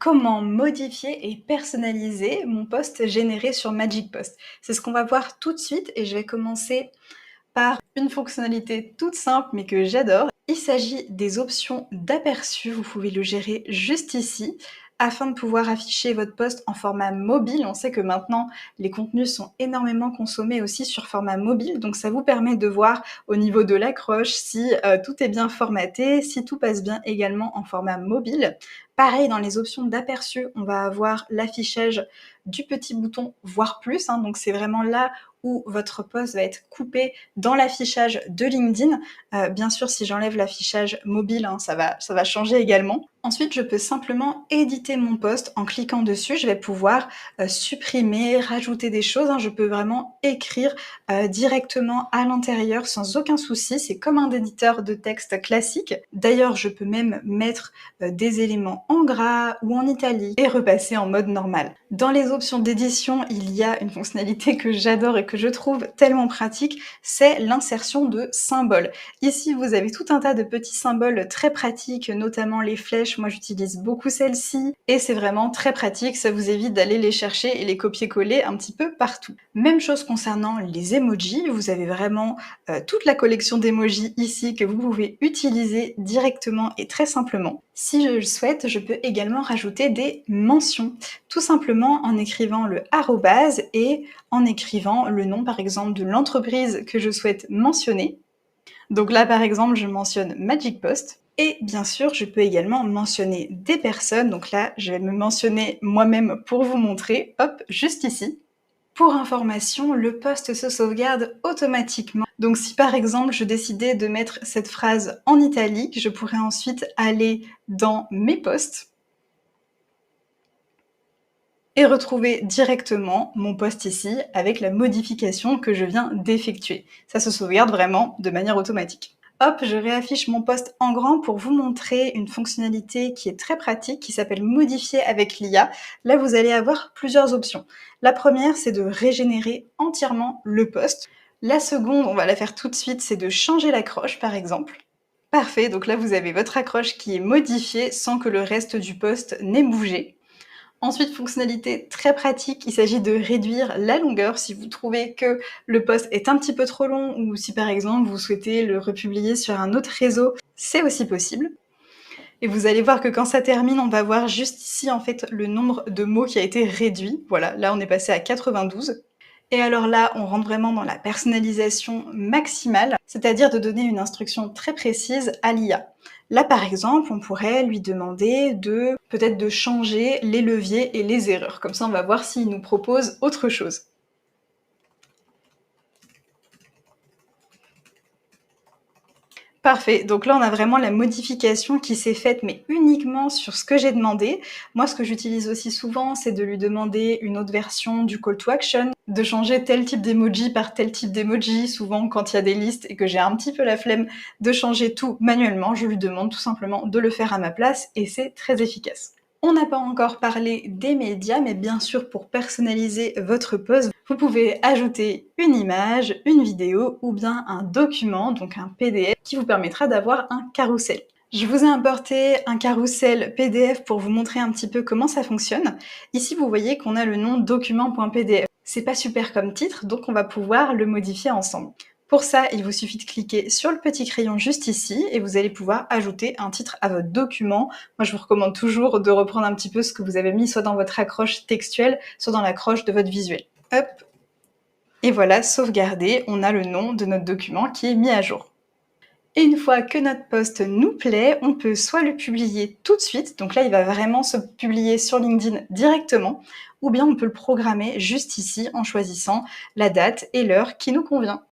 Comment modifier et personnaliser mon post généré sur Magic Post? C'est ce qu'on va voir tout de suite et je vais commencer par une fonctionnalité toute simple mais que j'adore. Il s'agit des options d'aperçu. Vous pouvez le gérer juste ici afin de pouvoir afficher votre post en format mobile. On sait que maintenant, les contenus sont énormément consommés aussi sur format mobile, donc ça vous permet de voir au niveau de l'accroche si tout est bien formaté, si tout passe bien également en format mobile. Pareil, dans les options d'aperçu, on va avoir l'affichage du petit bouton voir plus, donc c'est vraiment là où votre post va être coupé dans l'affichage de LinkedIn. Bien sûr, si j'enlève l'affichage mobile, ça va changer également. Ensuite, je peux simplement éditer mon post en cliquant dessus. Je vais pouvoir supprimer, rajouter des choses. Je peux vraiment écrire directement à l'intérieur sans aucun souci. C'est comme un éditeur de texte classique. D'ailleurs, je peux même mettre des éléments en gras ou en italique et repasser en mode normal. Dans les options d'édition, il y a une fonctionnalité que j'adore et que je trouve tellement pratique, c'est l'insertion de symboles. Ici, vous avez tout un tas de petits symboles très pratiques, notamment les flèches. Moi, j'utilise beaucoup celles-ci et c'est vraiment très pratique. Ça vous évite d'aller les chercher et les copier-coller un petit peu partout. Même chose concernant les emojis. Vous avez vraiment toute la collection d'emojis ici que vous pouvez utiliser directement et très simplement. Si je le souhaite, je peux également rajouter des mentions, tout simplement en écrivant le arrobase et en écrivant le nom par exemple de l'entreprise que je souhaite mentionner. Donc là par exemple je mentionne Magic Post. Et bien sûr, je peux également mentionner des personnes. Donc là, je vais me mentionner moi-même pour vous montrer. Hop, juste ici. Pour information, le post se sauvegarde automatiquement. Donc si par exemple je décidais de mettre cette phrase en italique, je pourrais ensuite aller dans mes posts et retrouver directement mon post ici avec la modification que je viens d'effectuer. Ça se sauvegarde vraiment de manière automatique. Hop, je réaffiche mon post en grand pour vous montrer une fonctionnalité qui est très pratique, qui s'appelle modifier avec l'IA. Là, vous allez avoir plusieurs options. La première, c'est de régénérer entièrement le post. La seconde, on va la faire tout de suite, c'est de changer l'accroche, par exemple. Parfait, donc là, vous avez votre accroche qui est modifiée sans que le reste du post n'ait bougé. Ensuite, fonctionnalité très pratique, il s'agit de réduire la longueur si vous trouvez que le post est un petit peu trop long ou si par exemple vous souhaitez le republier sur un autre réseau, c'est aussi possible. Et vous allez voir que quand ça termine, on va voir juste ici en fait le nombre de mots qui a été réduit. Voilà, là on est passé à 92. Et alors là, on rentre vraiment dans la personnalisation maximale, c'est-à-dire de donner une instruction très précise à l'IA. Là, par exemple, on pourrait lui demander peut-être de changer les leviers et les erreurs. Comme ça, on va voir s'il nous propose autre chose. Parfait, donc là on a vraiment la modification qui s'est faite mais uniquement sur ce que j'ai demandé. Moi ce que j'utilise aussi souvent c'est de lui demander une autre version du call to action, de changer tel type d'emoji par tel type d'emoji. Souvent quand il y a des listes et que j'ai un petit peu la flemme de changer tout manuellement, je lui demande tout simplement de le faire à ma place et c'est très efficace. On n'a pas encore parlé des médias, mais bien sûr pour personnaliser votre post, vous pouvez ajouter une image, une vidéo ou bien un document, donc un PDF, qui vous permettra d'avoir un carrousel. Je vous ai importé un carrousel PDF pour vous montrer un petit peu comment ça fonctionne. Ici, vous voyez qu'on a le nom document.pdf. C'est pas super comme titre, donc on va pouvoir le modifier ensemble. Pour ça, il vous suffit de cliquer sur le petit crayon juste ici et vous allez pouvoir ajouter un titre à votre document. Moi, je vous recommande toujours de reprendre un petit peu ce que vous avez mis soit dans votre accroche textuelle, soit dans l'accroche de votre visuel. Hop. Et voilà, sauvegardé, on a le nom de notre document qui est mis à jour. Et une fois que notre post nous plaît, on peut soit le publier tout de suite, donc là il va vraiment se publier sur LinkedIn directement, ou bien on peut le programmer juste ici en choisissant la date et l'heure qui nous convient.